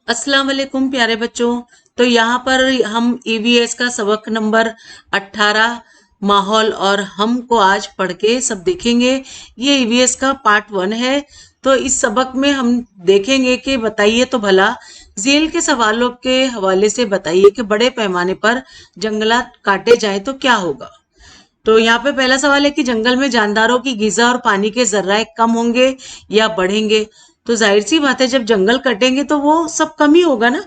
अस्सलाम वालेकुम प्यारे बच्चों। तो यहाँ पर हम ईवीएस का सबक नंबर 18 माहौल और हम को आज पढ़ के सब देखेंगे। ये ईवीएस का पार्ट 1 है। तो इस सबक में हम देखेंगे कि बताइए तो भला झेल के सवालों के हवाले से बताइए कि बड़े पैमाने पर जंगलात काटे जाए तो क्या होगा। तो यहाँ पे पहला सवाल है कि जंगल में जानदारों की गिजा और पानी के जर्राए कम होंगे या बढ़ेंगे। तो जाहिर सी बात है, जब जंगल कटेंगे तो वो सब कम ही होगा ना।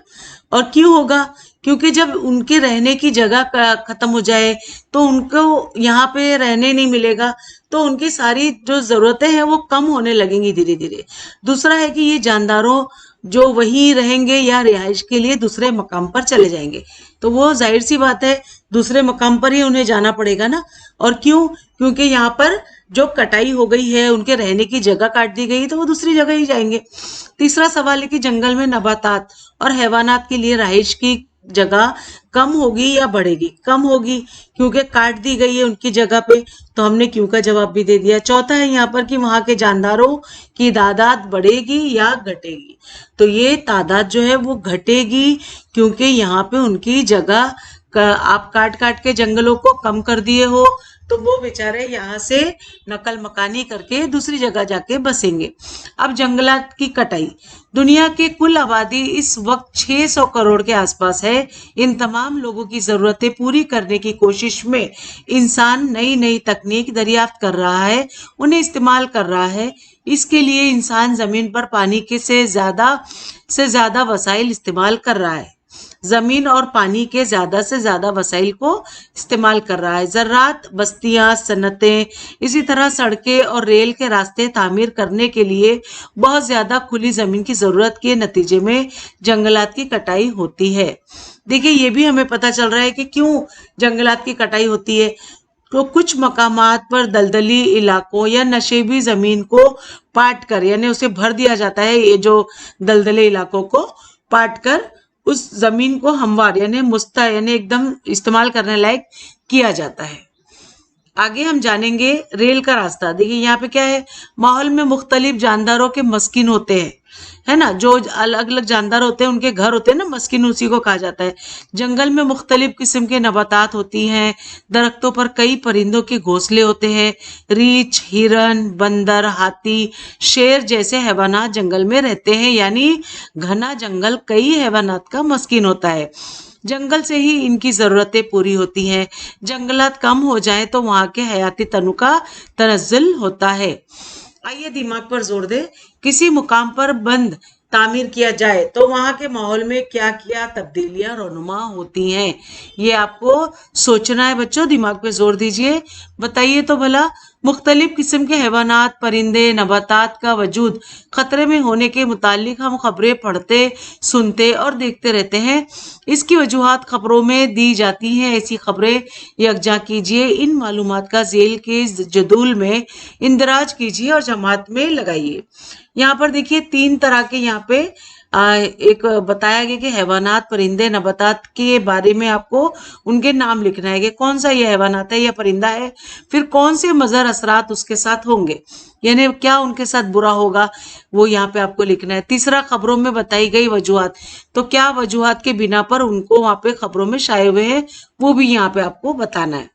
और क्यों होगा? क्योंकि जब उनके रहने की जगह खत्म हो जाए तो उनको यहाँ पे रहने नहीं मिलेगा, तो उनकी सारी जो जरूरतें हैं वो कम होने लगेंगी धीरे धीरे। दूसरा है कि ये जानदारों जो वहीं रहेंगे या रिहाइश के लिए दूसरे मकाम पर चले जाएंगे, तो वो जाहिर सी बात है दूसरे मकाम पर ही उन्हें जाना पड़ेगा ना। और क्यों? क्योंकि यहाँ पर जो कटाई हो गई है, उनके रहने की जगह काट दी गई, तो वो दूसरी जगह ही जाएंगे। तीसरा सवाल है कि जंगल में नबातात और हैवानात के लिए रहाइश की जगह कम होगी या बढ़ेगी? कम होगी, क्योंकि काट दी गई है उनकी जगह पे। तो हमने क्यों का जवाब भी दे दिया। चौथा है यहाँ पर कि वहां के जानदारों की तादाद बढ़ेगी या घटेगी। तो ये तादाद जो है वो घटेगी, क्योंकि यहाँ पे उनकी जगह आप काट काट के जंगलों को कम कर दिए हो, तो वो बेचारे यहाँ से नकल मकानी करके दूसरी जगह जाके बसेंगे। अब जंगलात की कटाई। दुनिया की कुल आबादी इस वक्त 600 करोड़ के आसपास है। इन तमाम लोगों की जरूरतें पूरी करने की कोशिश में इंसान नई नई तकनीक दरियाफ्त कर रहा है, उन्हें इस्तेमाल कर रहा है। इसके लिए इंसान जमीन पर पानी के से ज्यादा वसाइल इस्तेमाल कर रहा है। जमीन और पानी के ज्यादा से ज्यादा वसाइल को इस्तेमाल कर रहा है। ज़राअत, बस्तियां, सनतें, इसी तरह सड़कें और रेल के रास्ते तामीर करने के लिए बहुत ज्यादा खुली जमीन की जरूरत के नतीजे में जंगलात की कटाई होती है। देखिए, ये भी हमें पता चल रहा है कि क्यों जंगलात की कटाई होती है। तो कुछ मकामात पर दलदली इलाकों या नशेबी जमीन को पाट कर, यानी उसे भर दिया जाता है। ये जो दलदले इलाकों को पाट कर उस जमीन को हमवार यानी मुस्ता यानी एकदम इस्तेमाल करने लायक किया जाता है। आगे हम जानेंगे रेल का रास्ता। देखिए यहाँ पे क्या है, माहौल में मुख्तलिफ जानदारों के मस्किन होते हैं, है ना। जो अलग अलग जानदार होते हैं उनके घर होते हैं ना, मस्किन उसी को कहा जाता है। जंगल में मुख्तलिफ किस्म के नबातात होती हैं। दरख्तों पर कई परिंदों के घोंसले होते हैं। रीछ, हिरन, बंदर, हाथी, शेर जैसे हैवानात जंगल में रहते हैं। यानी घना जंगल कई हैवानात का मस्किन होता है। जंगल से ही इनकी जरूरतें पूरी होती हैं। जंगलात कम हो जाए तो वहां के हयाती तनु का तनज्जुल होता है। आइए दिमाग पर जोर दे। किसी मुकाम पर बंद तामीर किया जाए तो वहां के माहौल में क्या क्या तब्दीलियां रोनुमा होती हैं, ये आपको सोचना है बच्चों। दिमाग पे जोर दीजिए। बताइए तो भला मुख्तलिफ किस्म के हैवानात, परिंदे, नबातात का वजूद खतरे में होने के मुतालिक हम खबरें पढ़ते, सुनते और देखते रहते हैं। इसकी वजूहात खबरों में दी जाती हैं। ऐसी खबरें यकजा कीजिए, इन मालूमात का झेल के जदूल में इंदराज कीजिए और जमात में लगाइए। यहाँ पर देखिए 3 तरह के यहाँ पे एक बताया गया कि हैवानात, परिंदे, नबातात के बारे में आपको उनके नाम लिखना है कि कौन सा ये हैवानात है या परिंदा है, फिर कौन से मजर असरात उसके साथ होंगे, यानी क्या उनके साथ बुरा होगा, वो यहाँ पे आपको लिखना है। तीसरा, खबरों में बताई गई वजूहात, तो क्या वजूहात के बिना पर उनको वहां पे खबरों में शाये हुए हैं, वो भी यहाँ पे आपको बताना है।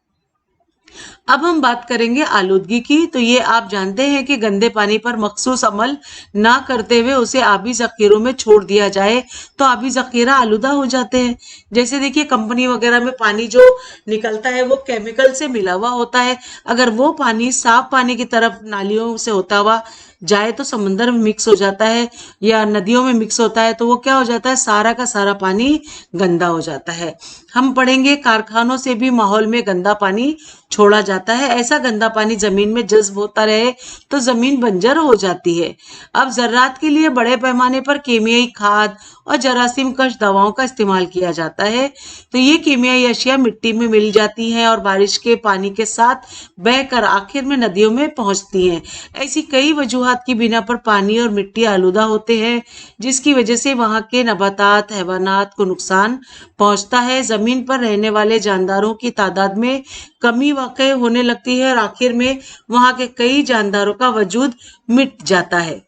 अब हम बात करेंगे आलूदगी की। तो ये आप जानते हैं कि गंदे पानी पर मखसूस अमल ना करते हुए उसे आबी जखीरों में छोड़ दिया जाए तो आबी जखीरा आलूदा हो जाते हैं। जैसे देखिए कंपनी वगैरह में पानी जो निकलता है वो केमिकल से मिला हुआ होता है। अगर वो पानी साफ पानी की तरफ नालियों से होता हुआ जाए तो समंदर में मिक्स हो जाता है या नदियों में मिक्स होता है, तो वो क्या हो जाता है, सारा का सारा पानी गंदा हो जाता है। हम पढ़ेंगे कारखानों से भी माहौल में गंदा पानी छोड़ा जाता है। ऐसा गंदा पानी जमीन में जज्ब होता रहे तो जमीन बंजर हो जाती है। अब ज़रात के लिए बड़े पैमाने पर केमियाई खाद और जरासीम कश दवाओं का इस्तेमाल किया जाता है। तो ये केमियाई अशिया मिट्टी में मिल जाती हैं और बारिश के पानी के साथ बहकर आखिर में नदियों में पहुंचती हैं। ऐसी कई वजूहात की बिना पर पानी और मिट्टी आलूदा होते हैं, जिसकी वजह से वहां के नबातात हैवानात को नुकसान पहुंचता है। जमीन पर रहने वाले जानदारों की तादाद में कमी वाकई होने लगती है और आखिर में वहां के कई जानदारों का वजूद मिट जाता है।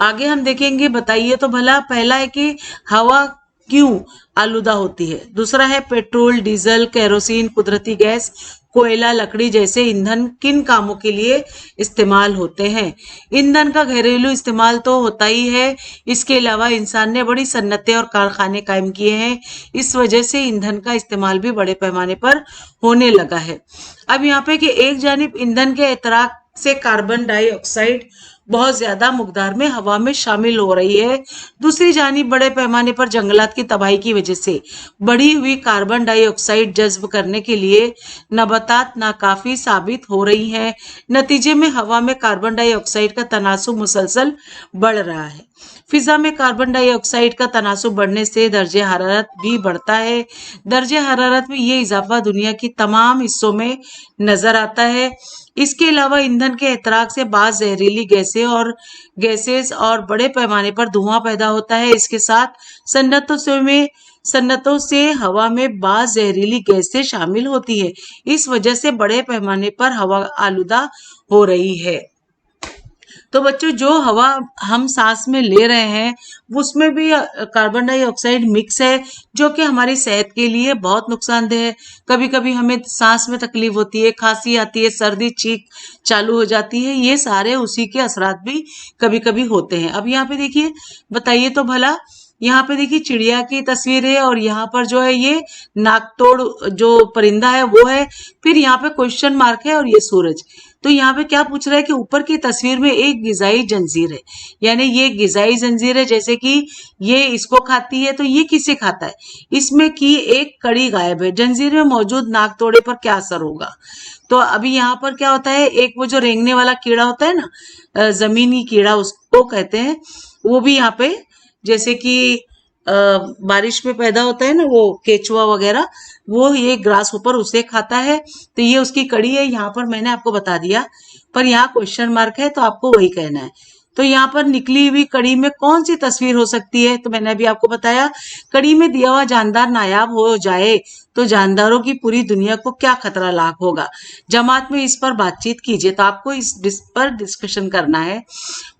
आगे हम देखेंगे, बताइए तो भला। पहला है कि हवा क्यों आलूदा होती है। दूसरा है पेट्रोल, डीजल, केरोसिन, कुदरती गैस, कोयला, लकड़ी जैसे ईंधन किन कामों के लिए इस्तेमाल होते हैं। ईंधन का घरेलू इस्तेमाल तो होता ही है, इसके अलावा इंसान ने बड़ी सन्नतें और कारखाने कायम किए हैं। इस वजह से ईंधन का इस्तेमाल भी बड़े पैमाने पर होने लगा है। अब यहाँ पे कि एक जानिब ईंधन के एतराक से कार्बन डाइऑक्साइड बहुत ज्यादा मकदार में हवा में शामिल हो रही है। दूसरी जानिब बड़े पैमाने पर जंगलात की तबाही की वजह से बढ़ी हुई कार्बन डाइऑक्साइड जज्ब करने के लिए नबातात नाकाफी साबित हो रही हैं। नतीजे में हवा में कार्बन डाइऑक्साइड का तनासुब मुसलसल बढ़ रहा है। फिजा में कार्बन डाइऑक्साइड का तनासुब बढ़ने से दर्जे हरारत भी बढ़ता है। दर्जे हरारत में ये इजाफा दुनिया की तमाम हिस्सों में नजर आता है। इसके अलावा ईंधन के एतराक से बाज़ जहरीली गैसेस और बड़े पैमाने पर धुआं पैदा होता है। इसके साथ सन्नतों से हवा में बाज़ जहरीली गैसें शामिल होती है। इस वजह से बड़े पैमाने पर हवा आलूदा हो रही है। तो बच्चों, जो हवा हम सांस में ले रहे हैं उसमें भी कार्बन डाइऑक्साइड मिक्स है, जो कि हमारी सेहत के लिए बहुत नुकसानदेह है। कभी कभी हमें सांस में तकलीफ होती है, खांसी आती है, सर्दी छींक चालू हो जाती है। ये सारे उसी के असरात भी कभी कभी होते हैं। अब यहाँ पे देखिए, बताइए तो भला। यहाँ पे देखिए चिड़िया की तस्वीर है और यहाँ पर जो है ये नागतोड़ जो परिंदा है वो है। फिर यहाँ पे क्वेश्चन मार्क है और ये सूरज। तो यहाँ पे क्या पूछ रहा है कि ऊपर की तस्वीर में एक गिजाई जंजीर है, यानी ये गिजाई जंजीर है, जैसे कि ये इसको खाती है तो ये किसे खाता है, इसमें की एक कड़ी गायब है। जंजीर में मौजूद नागतोड़े पर क्या असर होगा। तो अभी यहाँ पर क्या होता है, एक वो जो रेंगने वाला कीड़ा होता है ना, जमीनी कीड़ा उसको कहते हैं, वो भी यहाँ पे जैसे कि बारिश में पैदा होता है ना वो केचुआ वगैरह, वो ये ग्रास ऊपर उसे खाता है। तो ये उसकी कड़ी है। यहाँ पर मैंने आपको बता दिया, पर यहाँ क्वेश्चन मार्क है तो आपको वही कहना है। तो यहाँ पर निकली हुई कड़ी में कौन सी तस्वीर हो सकती है। तो मैंने अभी आपको बताया, कड़ी में दिया हुआ जानदार नायाब हो जाए तो जानदारों की पूरी दुनिया को क्या खतरा लाक होगा। जमात में इस पर बातचीत कीजिए। तो आपको इस पर डिस्कशन करना है।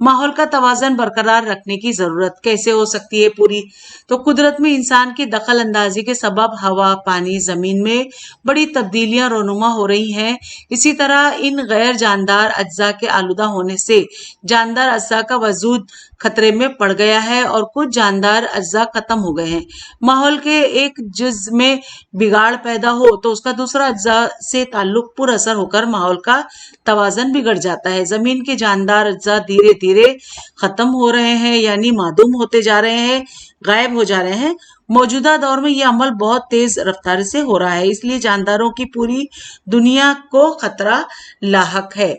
माहौल का तवाज़न बरकरार रखने की जरूरत कैसे हो सकती है पूरी। तो कुदरत में इंसान की दखल अंदाजी के सबब हवा, पानी, जमीन में बड़ी तब्दीलियां रोनुमा हो रही हैं। इसी तरह इन गैर जानदार अज्जा के आलूदा होने से जानदार अज्जा का वजूद खतरे में पड़ गया है और कुछ जानदार अज्जा खत्म हो गए हैं। माहौल के एक जुज में बिगाड़ पैदा हो तो उसका दूसरा अज्जा से ताल्लुक पुर असर होकर माहौल का तवाज़न बिगड़ जाता है। जमीन के जानदार अज्जा धीरे धीरे खत्म हो रहे हैं, यानी मादूम होते जा रहे हैं, गायब हो जा रहे हैं। मौजूदा दौर में यह अमल बहुत तेज रफ्तार से हो रहा है, इसलिए जानदारों की पूरी दुनिया को खतरा लाहक है।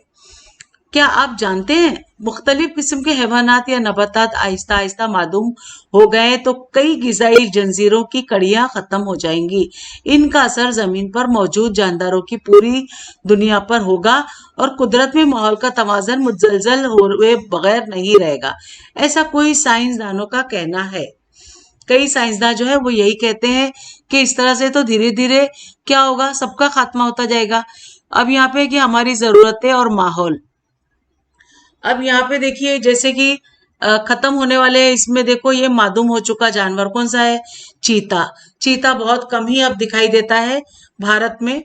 क्या आप जानते हैं, मुख्तलिफ किस्म के हैवानात या नबातात आहिस्ता आहिस्ता मादूम हो गए तो कई गिजाई जंजीरों की कड़ियां खत्म हो जाएंगी। इनका असर जमीन पर मौजूद जानदारों की पूरी दुनिया पर होगा और कुदरत में माहौल का तवाज़न मुतज़लज़ल हुए बगैर नहीं रहेगा। ऐसा कोई साइंसदानों का कहना है। कई साइंसदान जो है वो यही कहते हैं कि इस तरह से तो धीरे धीरे क्या होगा, सबका खात्मा होता जाएगा। अब यहाँ पे कि हमारी जरूरतें और माहौल। अब यहाँ पे देखिए, जैसे कि खत्म होने वाले, इसमें देखो ये मादूम हो चुका जानवर कौन सा है, चीता। चीता बहुत कम ही अब दिखाई देता है भारत में।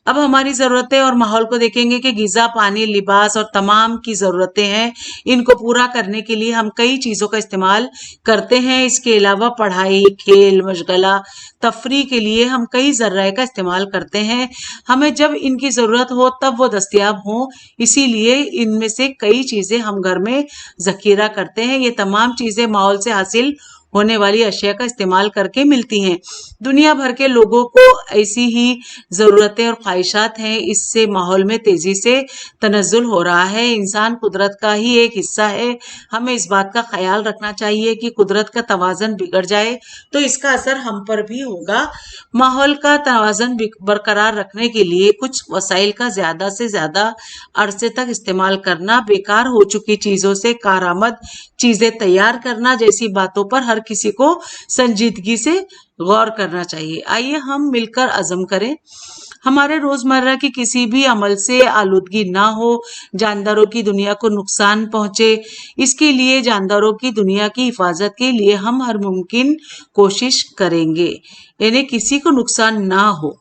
अब हमारी जरूरतें और माहौल को देखेंगे कि गिजा, पानी, लिबास और तमाम की जरूरतें हैं। इनको पूरा करने के लिए हम कई चीजों का इस्तेमाल करते हैं। इसके अलावा पढ़ाई, खेल, मशगला, तफरी के लिए हम कई जराए का इस्तेमाल करते हैं। हमें जब इनकी जरूरत हो तब वो दस्तयाब हो, इसीलिए इनमें से कई चीजें हम घर में जखीरा करते हैं। ये तमाम चीजें माहौल से हासिल होने वाली अशिया का इस्तेमाल करके मिलती हैं। दुनिया भर के लोगों को ऐसी ही जरूरतें और ख्वाहिशात हैं। इससे माहौल में तेजी से तनज़्ज़ुल हो रहा है। इंसान कुदरत का ही एक हिस्सा है। हमें इस बात का ख्याल रखना चाहिए कि कुदरत का तवाज़ुन बिगड़ जाए तो इसका असर हम पर भी होगा। माहौल का तवाज़ुन बरकरार रखने के लिए कुछ वसाइल का ज्यादा से ज्यादा अरसे तक इस्तेमाल करना, बेकार हो चुकी चीजों से कारआमद चीजें तैयार करना जैसी बातों पर हर किसी को संजीदगी से गौर करना चाहिए। आइए हम मिलकर अज़म करें हमारे रोजमर्रा की किसी भी अमल से आलूदगी ना हो, जानदारों की दुनिया को नुकसान पहुंचे। इसके लिए जानदारों की दुनिया की हिफाजत के लिए हम हर मुमकिन कोशिश करेंगे, यानी किसी को नुकसान ना हो।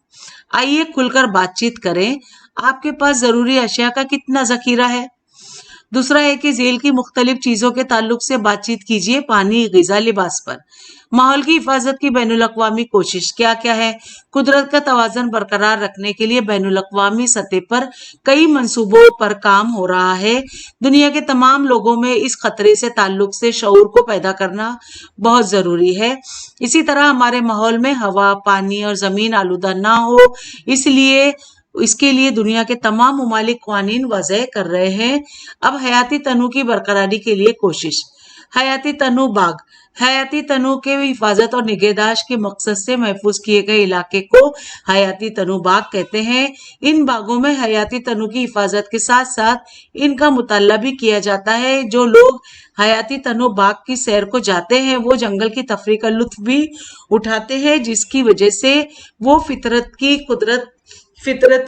आइए खुलकर बातचीत करें। आपके पास जरूरी अशिया का कितना जखीरा है? दूसरा है कि झेल की मुख्तलिफ चीजों के ताल्लुक से बातचीत कीजिए। पानी, ग़िज़ा, लिबास पर। माहौल की हिफाजत की बैनुल-अक़वामी कोशिश क्या क्या है? कुदरत का तवाज़ुन बरकरार रखने के लिए बैनुल-अक़वामी सतह पर कई मंसूबों पर काम हो रहा है। दुनिया के तमाम लोगों में इस खतरे से ताल्लुक से शऊर को पैदा करना बहुत जरूरी है। इसी तरह हमारे माहौल में हवा, पानी और जमीन आलूदा ना हो, इसके लिए दुनिया के तमाम मुमालिक क़वानीन वज़अ कर रहे हैं। अब हयाती तनु की बरकरारी के लिए कोशिश। हयाती तनु बाग। हयाती तनु के हिफाजत और निगहदाश्त के मकसद से महफूज किए गए इलाके को हयाती तनु बाग कहते हैं। इन बागों में हयाती तनु की हिफाजत के साथ साथ इनका मुताला भी किया जाता है। जो लोग हयाती तनु बाग की सैर को जाते हैं वो जंगल की तफरीह का लुत्फ भी उठाते हैं, जिसकी वजह से वो फितरत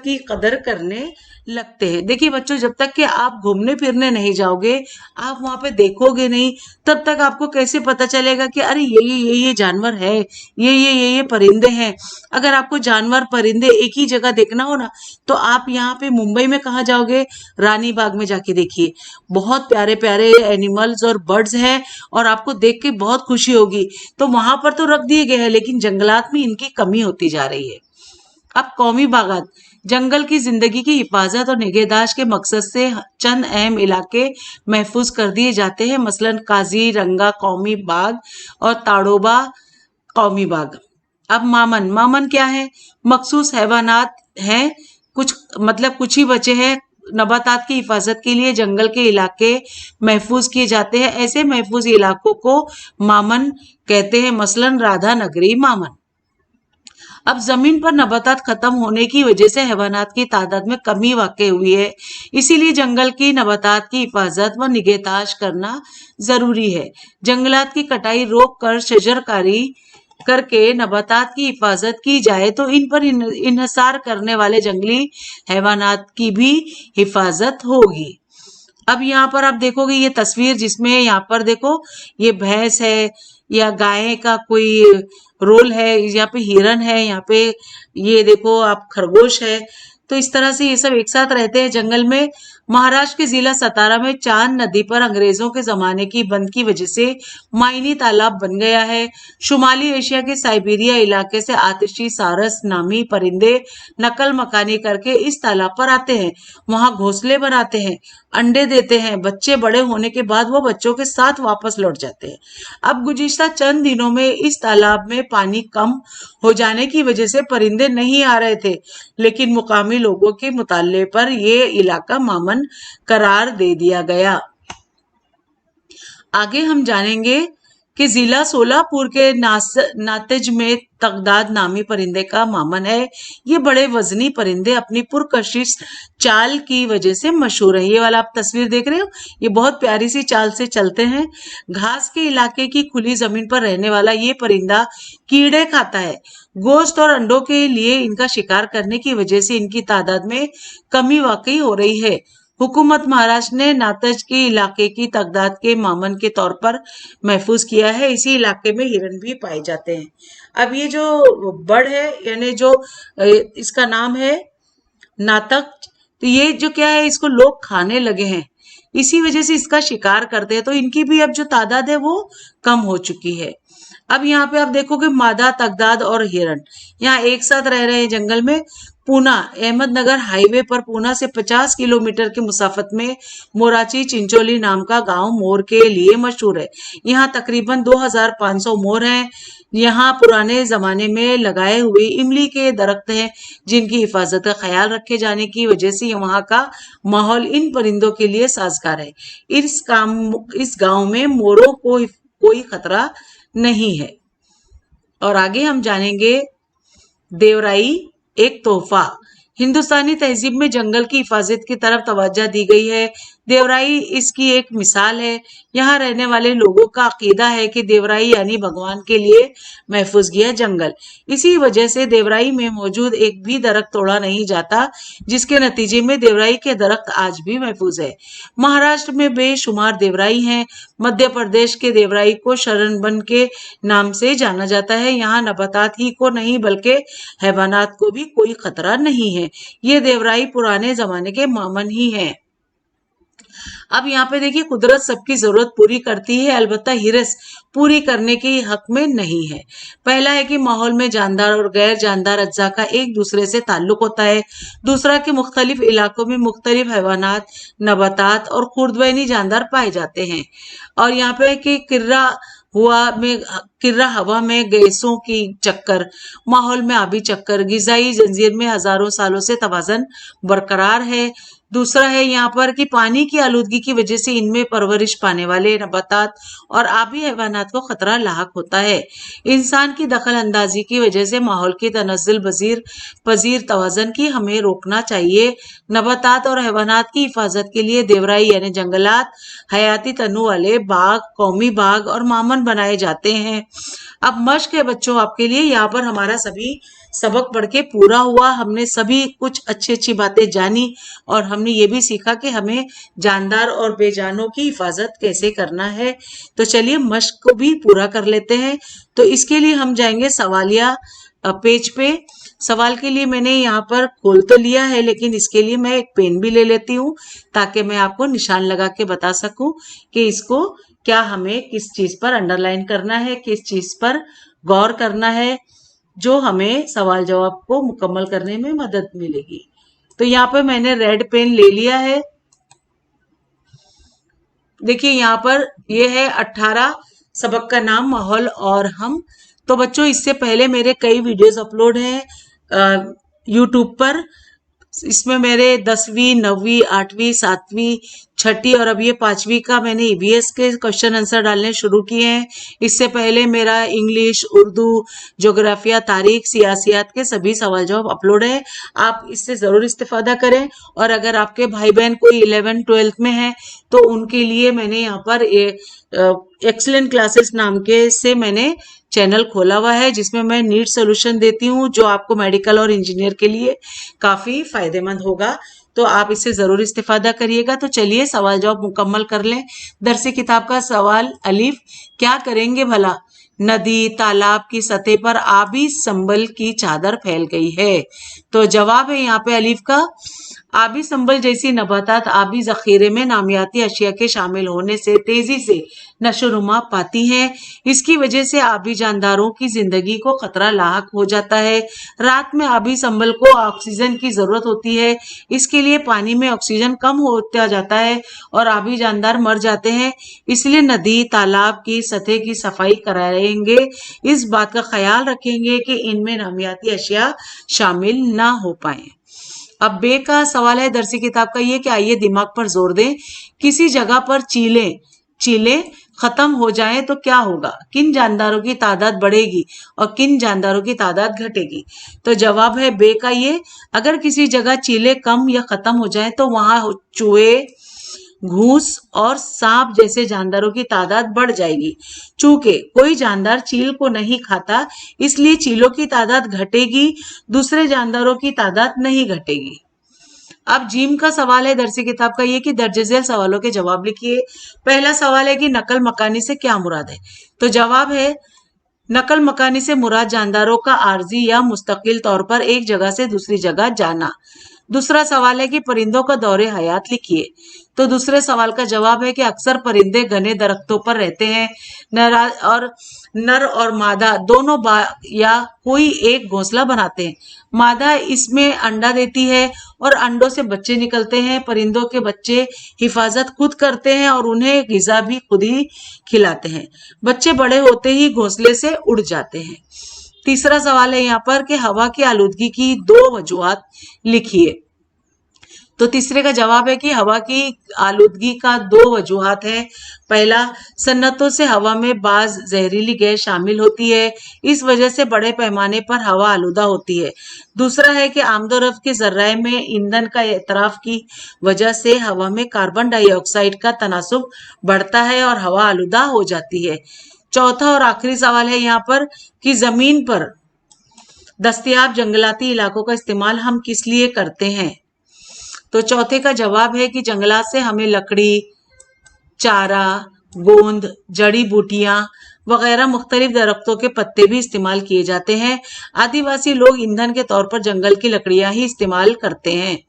की कदर करने लगते हैं। देखिए बच्चों, जब तक कि आप घूमने फिरने नहीं जाओगे, आप वहां पे देखोगे नहीं, तब तक आपको कैसे पता चलेगा कि अरे ये जानवर है, ये परिंदे हैं। अगर आपको जानवर परिंदे एक ही जगह देखना हो ना, तो आप यहाँ पे मुंबई में कहाँ जाओगे? रानी बाग में जाके देखिए। बहुत प्यारे प्यारे एनिमल्स और बर्ड्स हैं और आपको देख के बहुत खुशी होगी। तो वहां पर तो रख दिए गए हैं, लेकिन जंगलात में इनकी कमी होती जा रही है। अब कौमी बागात। जंगल की जिंदगी की हिफाजत और निगहदाश्त के मकसद से चंद अहम इलाके महफूज कर दिए जाते हैं, मसलन काजीरंगा कौमी बाग और ताड़ोबा कौमी बाग। अब मामन क्या है? मखसूस हैवानात हैं, कुछ ही बचे हैं। नबातात की हिफाजत के लिए जंगल के इलाके महफूज किए जाते हैं। ऐसे महफूज इलाकों को मामन कहते हैं, मसलन राधा नगरी मामन। अब जमीन पर नबातात खत्म होने की वजह से हैवानात की तादाद में कमी वाक़ई हुई है। इसीलिए जंगल की नबातात की हिफाजत व निगहदाश्त करना जरूरी है। जंगलात की कटाई रोक कर शजरकारी करके नबातात की हिफाजत की जाए तो इन पर इन्हिसार करने वाले जंगली हैवानात की भी हिफाजत होगी। अब यहाँ पर आप देखोगे ये तस्वीर, जिसमें यहाँ पर देखो ये भैंस है या गाय का कोई रोल है, यहाँ पे हिरन है, यहाँ पे ये देखो आप खरगोश है। तो इस तरह से ये सब एक साथ रहते हैं जंगल में। महाराष्ट्र के जिला सतारा में चांद नदी पर अंग्रेजों के जमाने की बंद की वजह से माइनी तालाब बन गया है। शुमाली एशिया के साइबेरिया इलाके से आतिशी सारस नामी परिंदे नकल मकानी करके इस तालाब पर आते हैं, वहां घोंसले बनाते हैं, अंडे देते हैं। बच्चे बड़े होने के बाद वो बच्चों के साथ वापस लौट जाते हैं। अब गुज़िश्ता चंद दिनों में इस तालाब में पानी कम हो जाने की वजह से परिंदे नहीं आ रहे थे, लेकिन मुकामी लोगों के मुताले पर ये इलाका मामन करार दे दिया गया। आगे हम जानेंगे कि जिला सोलापुर के नातिज में तगदाद नामी परिंदे का मामन है। ये बड़े वजनी परिंदे अपनी पुरकशिश चाल की वजह से मशहूर है। ये वाला आप तस्वीर देख रहे हो, ये बहुत प्यारी सी चाल से चलते हैं। घास के इलाके की खुली जमीन पर रहने वाला ये परिंदा कीड़े खाता है। गोश्त और अंडों के लिए इनका शिकार करने की वजह से इनकी तादाद में कमी वाकई हो रही है। हुकूमत महाराष्ट्र ने नातज के इलाके की तगदाद के मामन के तौर पर महफूज किया है। इसी इलाके में हिरन भी पाए जाते हैं। अब ये जो बर्ड है, यानी जो इसका नाम है नातक, तो ये जो क्या है, इसको लोग खाने लगे हैं, इसी वजह से इसका शिकार करते हैं। तो इनकी भी अब जो तादाद है वो कम हो चुकी है। अब यहाँ पे आप देखोगे मादा तगदाद और हिरन यहाँ एक साथ रह रहे हैं जंगल में। पूना अहमदनगर हाईवे पर पूना से 50 किलोमीटर की मुसाफत में मोराची चिंचोली नाम का गांव मोर के लिए मशहूर है। यहाँ तकरीबन 2500 मोर हैं। यहाँ पुराने जमाने में लगाए हुए इमली के दरख्त हैं, जिनकी हिफाजत का ख्याल रखे जाने की वजह से वहाँ का माहौल इन परिंदों के लिए साजगार है। इस गांव में मोरों को कोई खतरा नहीं है। और आगे हम जानेंगे देवराई एक तोहफा। हिंदुस्तानी तहजीब में जंगल की हिफाजत की तरफ तवज्जो दी गई है। देवराई इसकी एक मिसाल है। यहाँ रहने वाले लोगों का अकीदा है कि देवराई यानी भगवान के लिए महफूज किया जंगल। इसी वजह से देवराई में मौजूद एक भी दरख्त तोड़ा नहीं जाता, जिसके नतीजे में देवराई के दरख्त आज भी महफूज है। महाराष्ट्र में बेशुमार देवराई हैं। मध्य प्रदेश के देवराई को शरणबन के नाम से जाना जाता है। यहाँ नबातात ही को नहीं बल्कि हैवानात को भी कोई खतरा नहीं है। ये देवराई पुराने जमाने के मामन ही हैं। अब यहाँ पे देखिए, कुदरत सबकी जरूरत पूरी करती है, अलबत्ता हिरस पूरी करने के हक में नहीं है। पहला है कि माहौल में जानदार और गैर जानदार अज्जा का एक दूसरे से ताल्लुक होता है। दूसरा कि मुख्तलिफ इलाकों में मुख्तलिफ हैवानात, नबातात और खुर्दबैनी जानदार पाए जाते हैं। और यहाँ पे कि किर्रा हवा में गैसों की चक्कर, माहौल में आबी चक्कर, गिजाई जंजीर में हजारों सालों से तवाज़न बरकरार है। दूसरा है यहाँ पर कि पानी की आलूदगी की वजह से इनमें परवरिश पाने वाले नबातात और आबी हैवानात को खतरा लाहक होता है। इंसान की दखल अंदाजी की वजह से माहौल की तनज़्ज़ुल पजीर तवाज़न की हमें रोकना चाहिए। नबातात और हैवानात की हिफाजत के लिए देवराई यानी जंगलात, हयाती तनु वाले बाग, कौमी बाग और मामन बनाए जाते हैं। अब मश्क है बच्चों आपके लिए। यहाँ पर हमारा सभी सबक पढ़ के पूरा हुआ। हमने सभी कुछ अच्छी अच्छी बातें जानी और हमने ये भी सीखा कि हमें जानदार और बेजानों की हिफाजत कैसे करना है। तो चलिए मश्क को भी पूरा कर लेते हैं। तो इसके लिए हम जाएंगे सवालिया पेज पे। सवाल के लिए मैंने यहाँ पर खोल तो लिया है, लेकिन इसके लिए मैं एक पेन भी ले लेती हूँ ताकि मैं आपको निशान लगा के बता सकूं कि इसको क्या हमें किस चीज पर अंडरलाइन करना है, किस चीज पर गौर करना है, जो हमें सवाल जवाब को मुकम्मल करने में मदद मिलेगी। तो यहाँ पे मैंने रेड पेन ले लिया है। देखिए यहाँ पर ये है 18 सबक का नाम माहौल और हम। तो बच्चों इससे पहले मेरे कई वीडियोस अपलोड हैं यूट्यूब पर। इसमें मेरे 10वीं, 9वीं, 8वीं, 7वीं, 6ठी और अब ये 5वीं का मैंने ईवीएस के क्वेश्चन आंसर डालने शुरू किए हैं। इससे पहले मेरा इंग्लिश, उर्दू, ज्योग्राफिया, तारीख, सियासियात के सभी सवाल जवाब अपलोड है। आप इससे जरूर इस्तेफादा करें। और अगर आपके भाई बहन कोई 11th 12th में हैं तो उनके लिए मैंने यहाँ पर एक्सीलेंट क्लासेस नाम के से मैंने चैनल खोला हुआ है, जिसमें मैं नीट सोल्यूशन देती हूँ, जो आपको मेडिकल और इंजीनियर के लिए काफी फायदेमंद होगा। तो आप इससे जरूर इस्तेफादा करिएगा। तो चलिए सवाल जवाब मुकम्मल कर लें। दरसी किताब का सवाल अलीफ, क्या करेंगे भला? नदी तालाब की सतह पर आबी संबल की चादर फैल गई है। तो जवाब है यहाँ पे अलीफ का, आबी संबल जैसी नबातात आबी जखीरे में नामियाती अशिया के शामिल होने से तेजी से नशोनुमा पाती हैं। इसकी वजह से आबी जानदारों की जिंदगी को खतरा लाहक हो जाता है। रात में आबी संबल को ऑक्सीजन की जरूरत होती है। इसके लिए पानी में ऑक्सीजन कम होता जाता है और आबी जानदार मर जाते हैं। इसलिए नदी तालाब की सतह की सफाई कराएंगे। इस बात का ख्याल रखेंगे कि इनमें नामियाती अशिया शामिल ना हो पाए। अब बे का सवाल है दरसी किताब का ये कि आइए दिमाग पर जोर दें। किसी जगह पर चीलें खत्म हो जाएं तो क्या होगा? किन जानदारों की तादाद बढ़ेगी और किन जानदारों की तादाद घटेगी? तो जवाब है बे का ये, अगर किसी जगह चीलें कम या खत्म हो जाएं तो वहां चूहे, घूस और सांप जैसे जानदारों की तादाद बढ़ जाएगी। चूंकि कोई जानदार चील को नहीं खाता, इसलिए चीलों की तादाद घटेगी, दूसरे जानदारों की तादाद नहीं घटेगी। अब जीम का सवाल है दरसी किताब का ये कि दर्ज झेल सवालों के जवाब लिखिए। पहला सवाल है कि नकल मकानी से क्या मुराद है? तो जवाब है, नकल मकानी से मुराद जानदारों का आर्जी या मुस्तकिल तौर पर एक जगह से दूसरी जगह जाना। दूसरा सवाल है कि परिंदों का दौरे हयात लिखिए। तो दूसरे सवाल का जवाब है कि अक्सर परिंदे घने दरख्तों पर रहते हैं। नर और मादा दोनों या कोई एक घोंसला बनाते हैं। मादा इसमें अंडा देती है और अंडों से बच्चे निकलते हैं। परिंदों के बच्चे हिफाजत खुद करते हैं और उन्हें गिजा भी खुद ही खिलाते हैं। बच्चे बड़े होते ही घोंसले से उड़ जाते हैं। तीसरा सवाल है यहाँ पर कि हवा की आलूदगी की 2 वजूहात लिखिए। तो तीसरे का जवाब है कि हवा की आलूदगी का 2 वजूहात है। पहला, सन्नतों से हवा में बाज जहरीली गैस शामिल होती है, इस वजह से बड़े पैमाने पर हवा आलूदा होती है। दूसरा है कि आमदोरफ्त के जराए में ईंधन का एतराफ की वजह से हवा में कार्बन डाइऑक्साइड का तनासुब बढ़ता है और हवा आलूदा हो जाती है। चौथा और आखिरी सवाल है यहाँ पर कि जमीन पर दस्तयाब जंगलाती इलाकों का इस्तेमाल हम किस लिए करते हैं। तो चौथे का जवाब है कि जंगलात से हमें लकड़ी, चारा, गोंद, जड़ी बूटियां वगैरह मुख्तलिफ दरख्तों के पत्ते भी इस्तेमाल किए जाते हैं। आदिवासी लोग ईंधन के तौर पर जंगल की लकड़ियां ही इस्तेमाल करते हैं।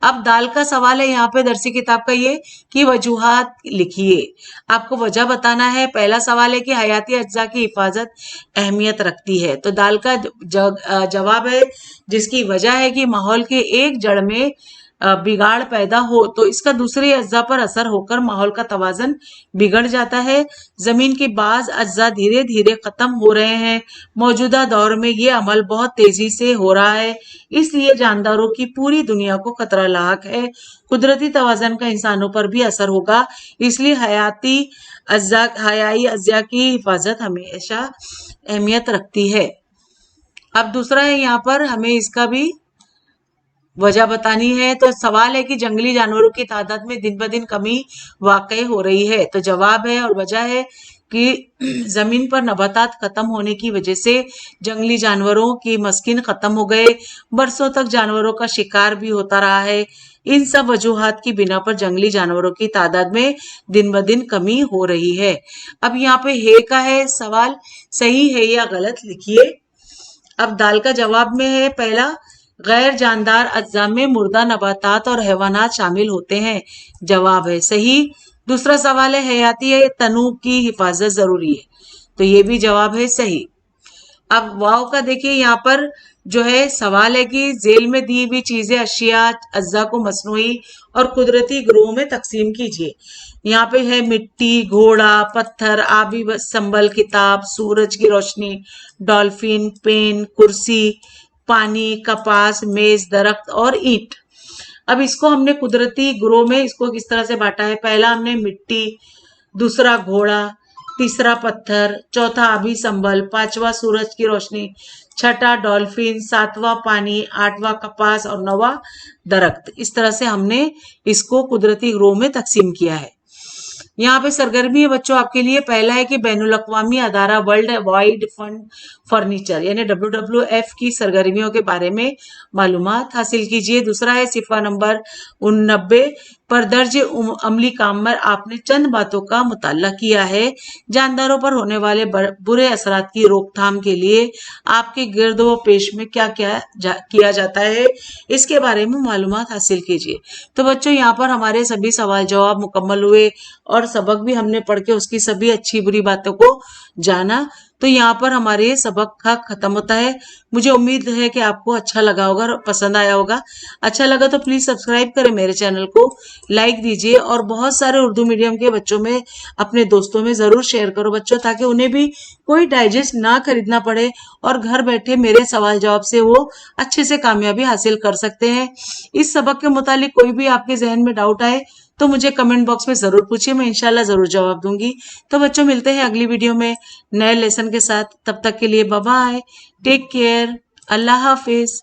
अब दाल का सवाल है यहाँ पे दरसी किताब का ये कि वजूहात लिखिए। आपको वजह बताना है। पहला सवाल है कि हयाती अज्जा की हिफाजत अहमियत रखती है। तो दाल का जवाब है जिसकी वजह है कि माहौल के एक जड़ में बिगाड़ पैदा हो तो इसका दूसरे अज्जा पर असर होकर माहौल का तवाजन बिगड़ जाता है। जमीन के बाज अज्जा धीरे धीरे खत्म हो रहे हैं। मौजूदा दौर में ये अमल बहुत तेजी से हो रहा है, इसलिए जानदारों की पूरी दुनिया को खतरा लाक है। कुदरती तवाजन का इंसानों पर भी असर होगा, इसलिए हयाई अज्जा की हिफाजत हमेशा अहमियत रखती है। अब दूसरा है यहाँ पर हमें इसका भी वजह बतानी है। तो सवाल है कि जंगली जानवरों की तादाद में दिन ब दिन कमी वाकई हो रही है। तो जवाब है और वजह है कि जमीन पर नबातात खत्म होने की वजह से जंगली जानवरों की मस्किन खत्म हो गए। बरसों तक जानवरों का शिकार भी होता रहा है। इन सब वजूहात की बिना पर जंगली जानवरों की तादाद में दिन ब दिन कमी हो रही है। अब यहाँ पे हे का है सवाल, सही है या गलत लिखिए। अब दाल का जवाब में है पहला, गैर जानदार अज्जा में मुर्दा नबातात और हैवानात शामिल होते हैं। जवाब है सही। दूसरा सवाल है हयाती तनु की हिफाजत जरूरी है। तो ये भी जवाब है सही। अब वाव का देखिए यहाँ पर जो है सवाल है कि जेल में दी हुई चीजें अशिया अज्जा को मसनूई और कुदरती ग्रोह में तकसीम कीजिए। यहाँ पे है मिट्टी, घोड़ा, पत्थर, आबी संबल, किताब, सूरज की रोशनी, डॉल्फिन, पेन, कुर्सी, पानी, कपास, मेज, दरख्त और ईंट। अब इसको हमने कुदरती ग्रोह में इसको किस तरह से बांटा है। पहला हमने मिट्टी, दूसरा घोड़ा, तीसरा पत्थर, चौथा आबी संबल, पांचवा सूरज की रोशनी, छठा डॉल्फिन, सातवां पानी, आठवां कपास और नौवां दरख्त। इस तरह से हमने इसको कुदरती ग्रोह में तकसीम किया है। यहाँ पे सरगर्मी है बच्चों आपके लिए। पहला है कि बैनुल अक़वामी अदारा वर्ल्ड वाइड फंड फर्नीचर यानी WWF की सरगर्मियों के बारे में मालूमात हासिल कीजिए। दूसरा है सिफा नंबर 89 पर दर्ज अमली काम में आपने चंद बातों का मुताला किया है। जानदारों पर होने वाले बुरे असरात की रोकथाम के लिए आपके गिरदो पेश में क्या किया जाता है, इसके बारे में मालूमात हासिल कीजिए। तो बच्चों यहाँ पर हमारे सभी सवाल जवाब मुकम्मल हुए और सबक भी हमने पढ़ के उसकी सभी अच्छी बुरी बातों को जाना। तो यहाँ पर हमारे सबक का खत्म होता है। मुझे उम्मीद है कि आपको अच्छा लगा होगा और पसंद आया होगा। अच्छा लगा तो प्लीज सब्सक्राइब करें मेरे चैनल को, लाइक दीजिए और बहुत सारे उर्दू मीडियम के बच्चों में अपने दोस्तों में जरूर शेयर करो बच्चों, ताकि उन्हें भी कोई डाइजेस्ट ना खरीदना पड़े और घर बैठे मेरे सवाल जवाब से वो अच्छे से कामयाबी हासिल कर सकते हैं। इस सबक के मुतालिक कोई भी आपके जहन में डाउट आए तो मुझे कमेंट बॉक्स में जरूर पूछिए, मैं इंशाल्लाह जरूर जवाब दूंगी। तो बच्चों मिलते हैं अगली वीडियो में नए लेसन के साथ। तब तक के लिए बाय बाय, टेक केयर, अल्लाह हाफिज।